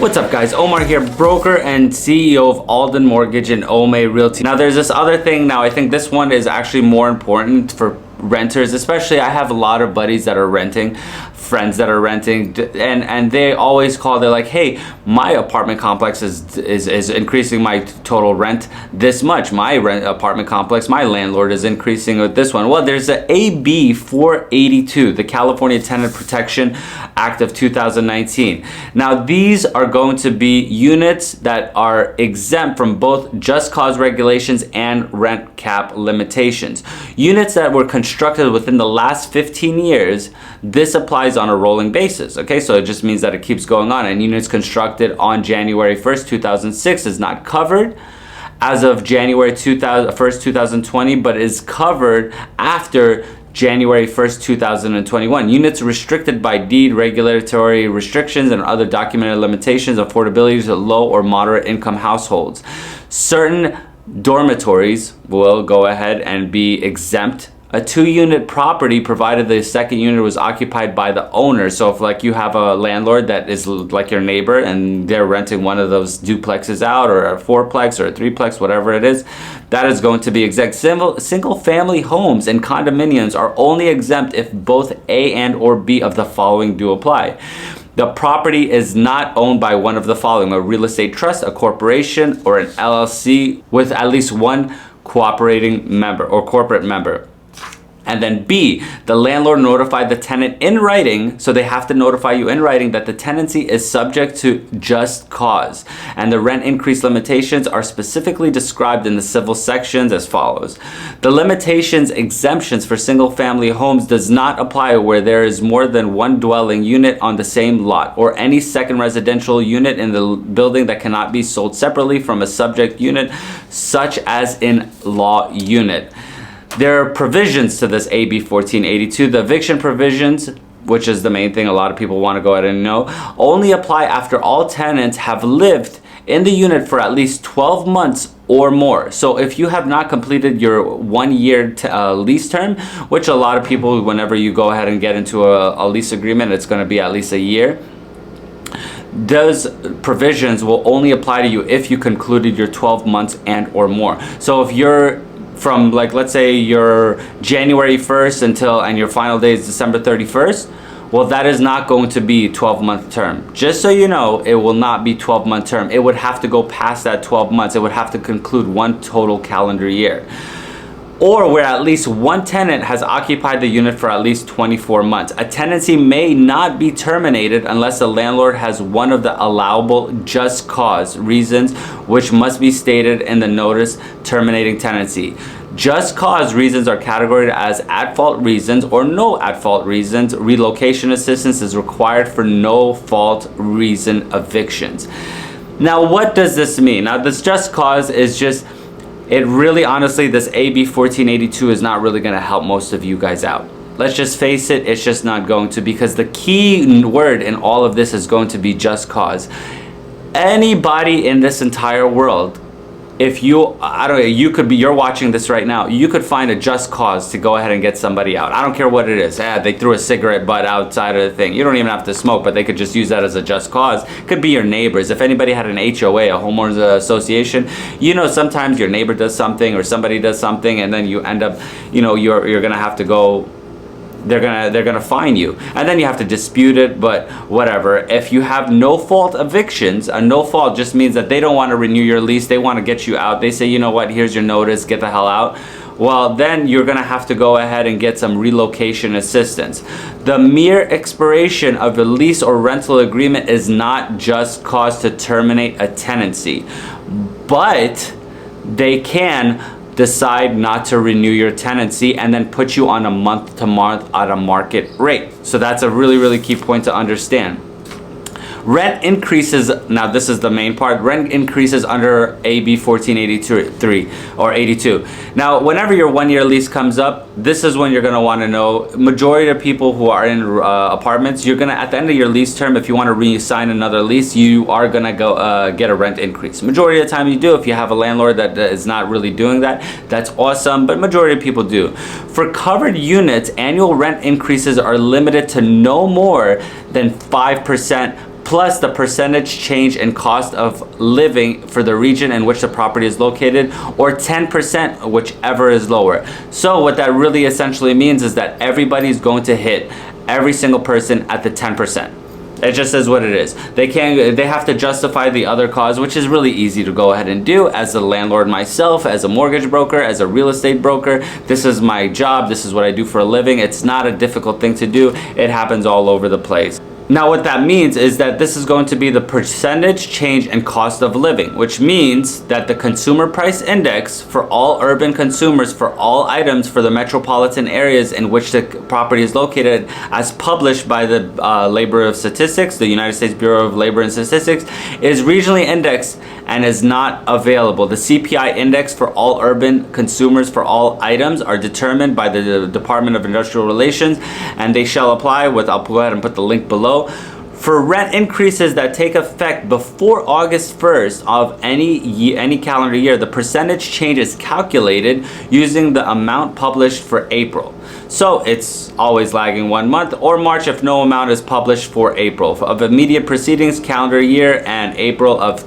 What's up guys, Omar here, broker and CEO of Alden Mortgage and Ome Realty. Now there's this other thing. Now I think this one is actually more important for renters, especially I have a lot of buddies that are renting, friends that are renting, and they always call, they're like, hey, my apartment complex is increasing my total rent this much. My apartment complex, my landlord is increasing with this one. Well, there's the AB 482, the California Tenant Protection Act of 2019. Now these are going to be units that are exempt from both just cause regulations and rent cap limitations. Units that were constructed within the last 15 years, this applies on a rolling basis. Okay, so it just means that it keeps going on, and units constructed on January 1st, 2006 is not covered as of January 1st, 2020, but is covered after January 1st, 2021. Units restricted by deed, regulatory restrictions, and other documented limitations, affordability to low or moderate income households. Certain dormitories will go ahead and be exempt. A 2-unit property, provided the second unit was occupied by the owner. So if like you have a landlord that is like your neighbor and they're renting one of those duplexes out, or a 4-plex or a 3-plex, whatever it is, that is going to be exempt. Single family homes and condominiums are only exempt if both A and or B of the following do apply. The property is not owned by one of the following: a real estate trust, a corporation, or an LLC with at least one cooperating member or corporate member. And then B, the landlord notified the tenant in writing, so they have to notify you in writing that the tenancy is subject to just cause. And the rent increase limitations are specifically described in the civil sections as follows. The limitations exemptions for single family homes does not apply where there is more than one dwelling unit on the same lot, or any second residential unit in the building that cannot be sold separately from a subject unit, such as in-law unit. There are provisions to this AB 1482. The eviction provisions, which is the main thing a lot of people want to go ahead and know, only apply after all tenants have lived in the unit for at least 12 months or more. So if you have not completed your 1-year lease term, which a lot of people, whenever you go ahead and get into a lease agreement, it's going to be at least a year. Those provisions will only apply to you if you concluded your 12 months and or more. So if you're from, like, let's say your January 1st and your final day is December 31st, well, that is not going to be 12-month term. Just so you know, it will not be 12-month term. It would have to go past that 12 months. It would have to conclude one total calendar year. Or where at least one tenant has occupied the unit for at least 24 months. A tenancy may not be terminated unless the landlord has one of the allowable just cause reasons, which must be stated in the notice terminating tenancy. Just cause reasons are categorized as at-fault reasons or no at-fault reasons. Relocation assistance is required for no-fault reason evictions. Now, what does this mean? Now, this just cause is just, it really, honestly, this AB 1482 is not really going to help most of you guys out. Let's just face it, it's just not going to, because the key word in all of this is going to be just cause. Anybody in this entire world, if you, I don't know, you're watching this right now, you could find a just cause to go ahead and get somebody out. I don't care what it is. They threw a cigarette butt outside of the thing. You don't even have to smoke, but they could just use that as a just cause. It could be your neighbors. If anybody had an HOA, a homeowners association, you know, sometimes your neighbor does something or somebody does something, and then you end up, you know, you're gonna have to go, they're gonna fine you, and then you have to dispute it. But whatever. If you have no fault evictions, a no fault just means that they don't want to renew your lease, they want to get you out, they say, you know what, here's your notice, get the hell out. Well, then you're gonna have to go ahead and get some relocation assistance. The mere expiration of a lease or rental agreement is not just cause to terminate a tenancy, but they can decide not to renew your tenancy and then put you on a month-to-month at a market rate. So that's a really, really key point to understand. Rent increases, now this is the main part, rent increases under AB 1483 or 82. Now, whenever your 1-year lease comes up, this is when you're gonna wanna know, majority of people who are in apartments, you're gonna, at the end of your lease term, if you wanna re-sign another lease, you are gonna go get a rent increase. Majority of the time you do. If you have a landlord that is not really doing that, that's awesome, but majority of people do. For covered units, annual rent increases are limited to no more than 5% plus the percentage change in cost of living for the region in which the property is located, or 10%, whichever is lower. So what that really essentially means is that everybody's going to hit every single person at the 10%. It just is what it is. They have to justify the other cause, which is really easy to go ahead and do. As a landlord myself, as a mortgage broker, as a real estate broker, this is my job. This is what I do for a living. It's not a difficult thing to do. It happens all over the place. Now what that means is that this is going to be the percentage change in cost of living, which means that the consumer price index for all urban consumers for all items for the metropolitan areas in which the property is located, as published by the Labor of Statistics, the United States Bureau of Labor and Statistics, is regionally indexed and is not available. The CPI index for all urban consumers for all items are determined by the Department of Industrial Relations, and they shall apply with, I'll go ahead and put the link below, for rent increases that take effect before August 1st of any calendar year. The percentage change is calculated using the amount published for April. So it's always lagging 1 month, or March if no amount is published for April of immediate precedings calendar year, and April of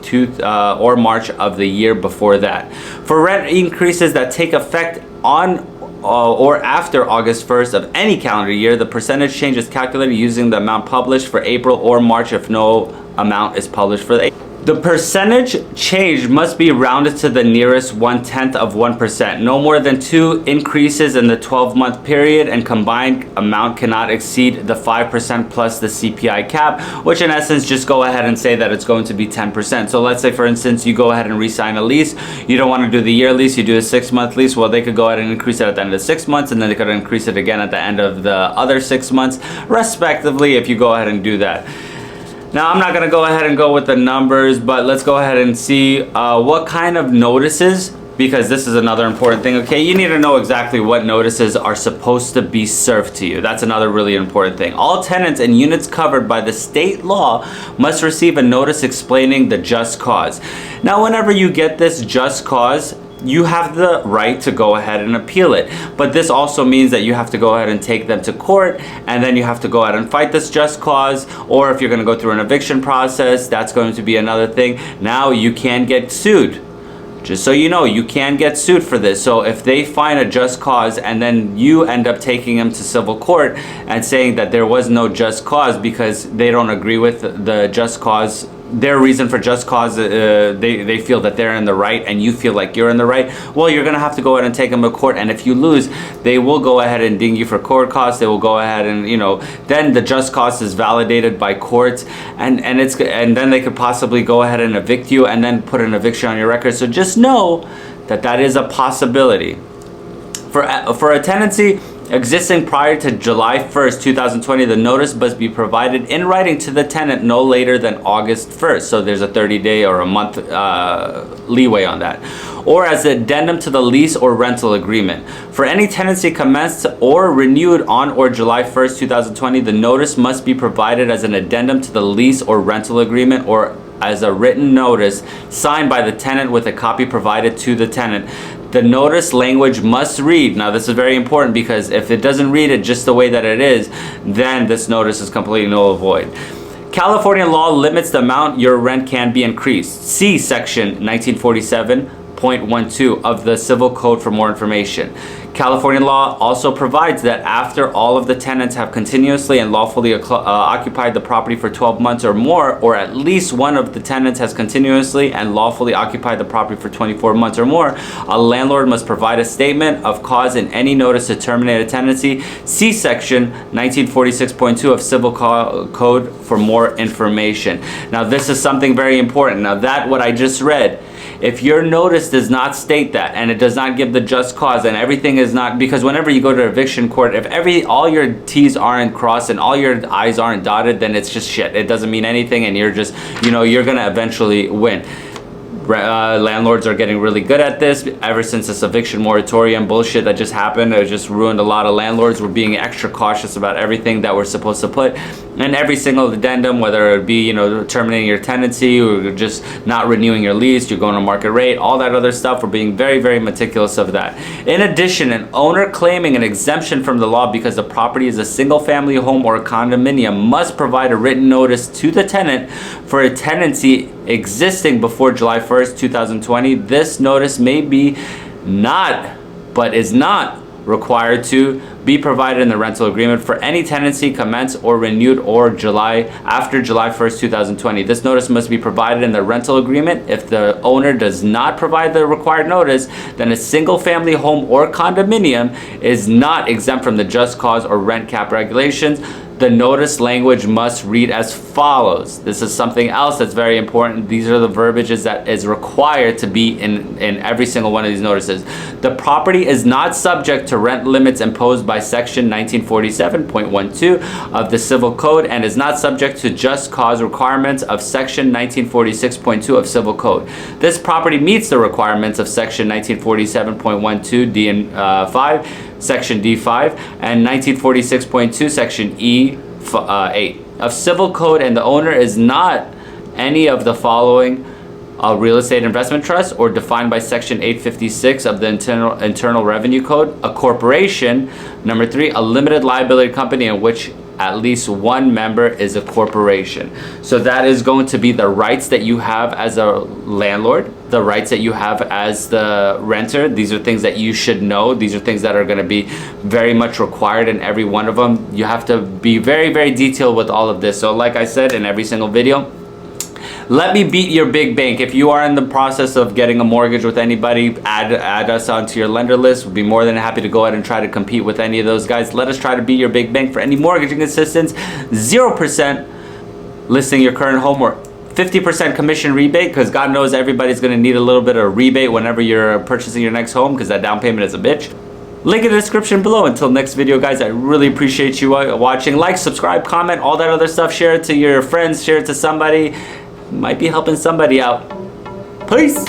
or March of the year before that. For rent increases that take effect on or after August 1st of any calendar year, the percentage change is calculated using the amount published for April or March if no amount is published for the The percentage change must be rounded to the nearest 1/10 of 1%. No more than 2 increases in the 12-month period, and combined amount cannot exceed the 5% plus the CPI cap, which in essence just go ahead and say that it's going to be 10%. So let's say, for instance, you go ahead and re-sign a lease. You don't want to do the year lease, you do a 6-month lease. Well, they could go ahead and increase it at the end of the 6 months, and then they could increase it again at the end of the other 6 months, respectively, if you go ahead and do that. Now, I'm not going to go ahead and go with the numbers, but let's go ahead and see what kind of notices, because this is another important thing, okay? You need to know exactly what notices are supposed to be served to you. That's another really important thing. All tenants and units covered by the state law must receive a notice explaining the just cause. Now, whenever you get this just cause, you have the right to go ahead and appeal it. But this also means that you have to go ahead and take them to court, and then you have to go ahead and fight this just cause. Or if you're going to go through an eviction process, that's going to be another thing. Now you can get sued. Just so you know, you can get sued for this. So if they find a just cause and then you end up taking them to civil court and saying that there was no just cause because they don't agree with the just cause, their reason for just cause, they feel that they're in the right and you feel like you're in the right, well, you're gonna have to go ahead and take them to court. And if you lose, they will go ahead and ding you for court costs. They will go ahead and, you know, then the just cause is validated by courts, and then they could possibly go ahead and evict you and then put an eviction on your record. So just know that that is a possibility. For a tenancy existing prior to July 1st, 2020, the notice must be provided in writing to the tenant no later than August 1st. So there's a 30-day or a month leeway on that. Or as an addendum to the lease or rental agreement. For any tenancy commenced or renewed on or July 1st, 2020, the notice must be provided as an addendum to the lease or rental agreement, or as a written notice signed by the tenant with a copy provided to the tenant. The notice language must read. Now this is very important, because if it doesn't read it just the way that it is, then this notice is completely null and void. California law limits the amount your rent can be increased. See section 1947.12 of the Civil Code for more information. California law also provides that after all of the tenants have continuously and lawfully occupied the property for 12 months or more, or at least one of the tenants has continuously and lawfully occupied the property for 24 months or more, a landlord must provide a statement of cause in any notice to terminate a tenancy. See section 1946.2 of Civil Code for more information. Now this is something very important. Now that what I just read, if your notice does not state that, and it does not give the just cause, and everything is not, because whenever you go to eviction court, if all your T's aren't crossed and all your I's aren't dotted, then it's just shit. It doesn't mean anything, and you're just, you know, you're gonna eventually win. Landlords are getting really good at this. Ever since this eviction moratorium bullshit that just happened, it just ruined a lot of landlords. We're being extra cautious about everything that we're supposed to put in every single addendum, whether it be, you know, terminating your tenancy or just not renewing your lease, you're going to market rate, all that other stuff. We're being very, very meticulous of that. In addition, an owner claiming an exemption from the law because the property is a single family home or a condominium must provide a written notice to the tenant for a tenancy existing before July 1st, 2020. This notice may be but is not required to be provided in the rental agreement for any tenancy commenced or renewed or after July 1st, 2020. This notice must be provided in the rental agreement. If the owner does not provide the required notice, then a single family home or condominium is not exempt from the just cause or rent cap regulations. The notice language must read as follows. This is something else that's very important. These are the verbiages that is required to be in every single one of these notices. The property is not subject to rent limits imposed by section 1947.12 of the Civil Code and is not subject to just cause requirements of section 1946.2 of Civil Code. This property meets the requirements of section 1947.12 D and 5, section D5, and 1946.2 section E8 of Civil Code, and the owner is not any of the following: a real estate investment trust or defined by section 856 of the Internal Revenue Code, a corporation, number 3, a limited liability company in which at least one member is a corporation. So that is going to be the rights that you have as a landlord, the rights that you have as the renter. These are things that you should know. These are things that are going to be very much required in every one of them. You have to be very, very detailed with all of this. So like I said in every single video, let me beat your big bank. If you are in the process of getting a mortgage with anybody, add us onto your lender list. We'll be more than happy to go ahead and try to compete with any of those guys. Let us try to beat your big bank for any mortgaging assistance. 0% listing your current home or 50% commission rebate, because God knows everybody's going to need a little bit of rebate whenever you're purchasing your next home, because that down payment is a bitch. Link in the description below. Until next video, guys, I really appreciate you watching. Like, subscribe, comment, all that other stuff. Share it to your friends, share it to somebody. Might be helping somebody out. Peace.